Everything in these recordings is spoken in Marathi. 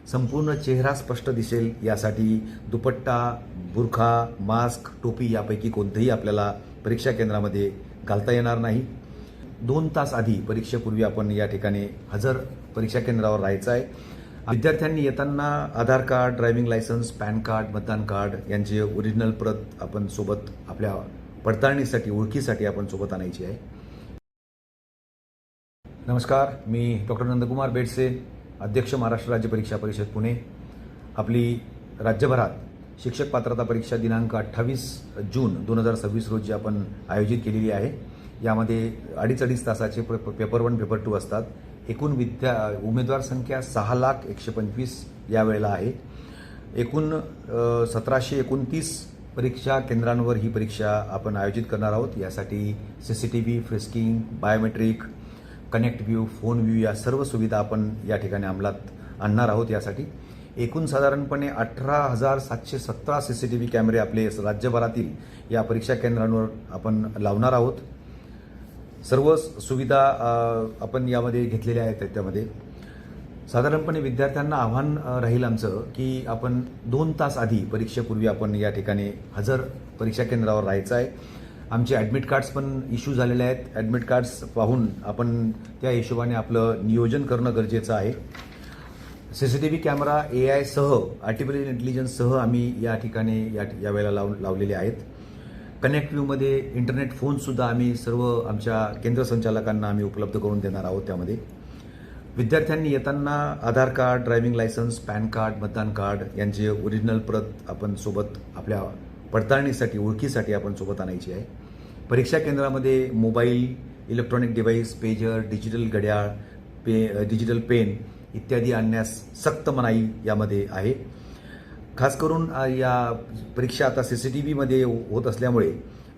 संपूर्ण चेहरा स्पष्ट दिसेल यासाठी दुपट्टा, बुरखा, मास्क, टोपी यापैकी कोणतेही आपल्याला परीक्षा केंद्रामध्ये घालता येणार नाही. 2 तास आधी परीक्षेपूर्वी आपण या ठिकाणी हजर परीक्षा केंद्रावर राहायचं आहे. विद्यार्थ्यांनी येताना Aadhaar card, driving licence, PAN card, मतदान कार्ड यांची ओरिजिनल प्रत आपण सोबत आपल्या पडताळणीसाठी, ओळखीसाठी आपण सोबत आणायची आहे. नमस्कार, मी डॉक्टर नंदकुमार बेडसे, अध्यक्ष महाराष्ट्र राज्य परीक्षा परिषद पुणे. आपली राज्यभरात शिक्षक पात्रता परीक्षा दिनांक 28 जून 2026 रोजी आपण आयोजित केलेली आहे. यामध्ये 2.5 तासाचे पेपर 1, पेपर 2 असतात. एकूण उमेदवार संख्या 6,01,25 यावेळेला आहे. एकूण 1729 परीक्षा केंद्रांवर ही परीक्षा आपण आयोजित करणार आहोत. यासाठी CCTV, frisking, biometric, connect view, phone view या सर्व सुविधा आपण या ठिकाणी अंमलात आणणार आहोत. यासाठी एकूण साधारणपणे 18,717 CCTV कॅमेरे आपले राज्यभरातील या परीक्षा केंद्रांवर आपण लावणार आहोत. सर्व सुविधा आपण यामध्ये घेतलेल्या आहेत. त्यामध्ये साधारणपणे विद्यार्थ्यांना आव्हान राहील आमचं की आपण 2 तास आधी परीक्षेपूर्वी आपण या ठिकाणी हजर परीक्षा केंद्रावर राहायचं आहे. आमचे ॲडमिट कार्ड्स पण इश्यू झालेले आहेत. ॲडमिट कार्ड्स पाहून आपण त्या हिशोबाने आपलं नियोजन करणं गरजेचं आहे. CCTV कॅमेरा AI सह, आर्टिफिशियल इंटेलिजन्ससह आम्ही या ठिकाणी यावेळेला लावलेले आहेत. कनेक्ट व्ह्यूमध्ये इंटरनेट फोनसुद्धा आम्ही सर्व आमच्या केंद्र संचालकांना आम्ही उपलब्ध करून देणार आहोत. त्यामध्ये विद्यार्थ्यांनी येताना Aadhaar card, driving licence, PAN card, मतदान कार्ड यांची ओरिजिनल प्रत आपण सोबत आपल्या पडताळणीसाठी, ओळखीसाठी आपण सोबत आणायची आहे. परीक्षा केंद्रामध्ये mobile, electronic device, pager, digital घड्याळ, डिजिटल पेन इत्यादी आणण्यास सक्त मनाई यामध्ये आहे. खास करून या परीक्षा आता CCTVमध्ये होत असल्यामुळे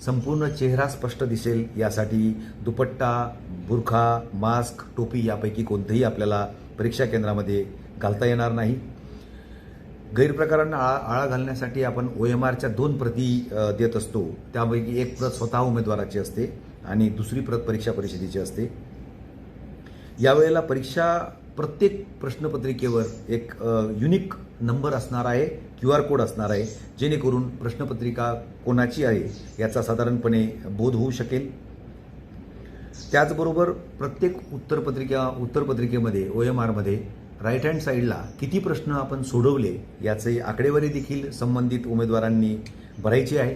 संपूर्ण चेहरा स्पष्ट दिसेल यासाठी दुपट्टा, बुरखा, मास्क, टोपी यापैकी कोणतेही आपल्याला परीक्षा केंद्रामध्ये घालता येणार नाही. गैरप्रकारांना आळा घालण्यासाठी आपण OMRच्या 2 प्रती देत असतो. त्यापैकी एक प्रत स्वतः उमेदवाराची असते आणि दुसरी प्रत परीक्षा परिषदेची असते. यावेळेला परीक्षा प्रत्येक प्रश्नपत्रिकेवर एक युनिक नंबर असणार आहे, QR कोड असणार आहे, जेणेकरून प्रश्नपत्रिका कोणाची आहे याचा साधारणपणे बोध होऊ शकेल. त्याचबरोबर प्रत्येक उत्तरपत्रिकेमध्ये OMRमध्ये राईट हँड साईडला किती प्रश्न आपण सोडवले याचे आकडेवारी देखील संबंधित उमेदवारांनी भरायची आहे.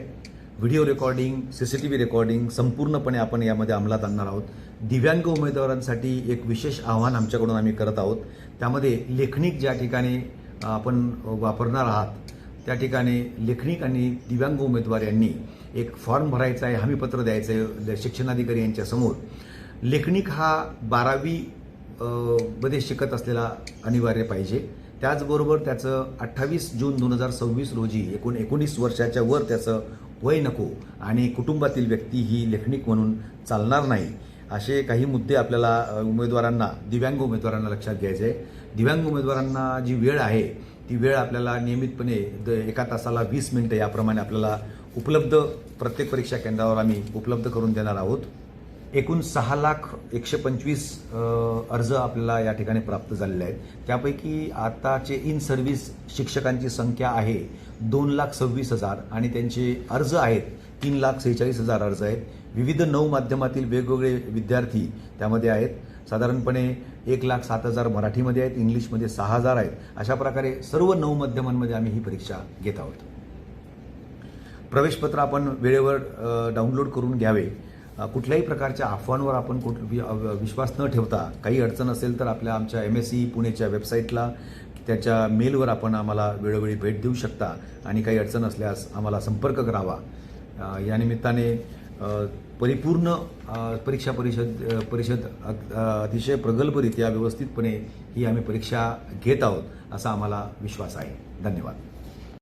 व्हिडिओ रेकॉर्डिंग, CCTV रेकॉर्डिंग संपूर्णपणे आपण यामध्ये अंमलात आणणार आहोत. दिव्यांग उमेदवारांसाठी एक विशेष आव्हान आमच्याकडून आम्ही करत आहोत. त्यामध्ये लेखनिक ज्या ठिकाणी आपण वापरणार आहात त्या ठिकाणी लेखनिक आणि दिव्यांग उमेदवार यांनी एक फॉर्म भरायचा आहे, हमीपत्र द्यायचं आहे शिक्षणाधिकारी यांच्यासमोर. लेखनिक हा 12वी मध्ये शिकत असलेला अनिवार्य पाहिजे. त्याचबरोबर त्याचं 28 जून 2026 रोजी 19 वर्षाच्या वर त्याचं वय नको आणि कुटुंबातील व्यक्ती ही लेखनिक म्हणून चालणार नाही. असे काही मुद्दे आपल्याला उमेदवारांना, दिव्यांग उमेदवारांना लक्षात घ्यायचे आहे. दिव्यांग उमेदवारांना जी वेळ आहे ती वेळ आपल्याला नियमितपणे 1 तासाला 20 मिनिटं याप्रमाणे आपल्याला प्रत्येक परीक्षा केंद्रावर आम्ही उपलब्ध करून देणार आहोत. एकूण 6,01,25 अर्ज आपल्याला या ठिकाणी प्राप्त झालेले आहेत. त्यापैकी आताचे इन सर्व्हिस शिक्षकांची संख्या आहे 2,26,000 आणि त्यांचे अर्ज आहेत 3,46,000 अर्ज आहेत. विविध 9 माध्यमातील वेगवेगळे विद्यार्थी त्यामध्ये आहेत. साधारणपणे 1,07,000 मराठीमध्ये आहेत, इंग्लिशमध्ये 6,000 आहेत. अशा प्रकारे सर्व 9 माध्यमांमध्ये आम्ही ही परीक्षा घेत आहोत. प्रवेशपत्र आपण वेळेवर डाउनलोड करून घ्यावे. कुठल्याही प्रकारच्या अफवांवर आपण विश्वास न ठेवता, काही अडचण असेल तर आमच्या MSc पुणेच्या वेबसाईटला, त्याच्या मेलवर आपण आम्हाला वेळोवेळी भेट देऊ शकता आणि काही अडचण असल्यास आम्हाला संपर्क करावा. या निमित्ताने परिपूर्ण परीक्षा परिषद अतिशय प्रगल्भरित्या व्यवस्थितपणे ही आम्ही परीक्षा घेत आहोत असा आम्हाला विश्वास आहे. धन्यवाद.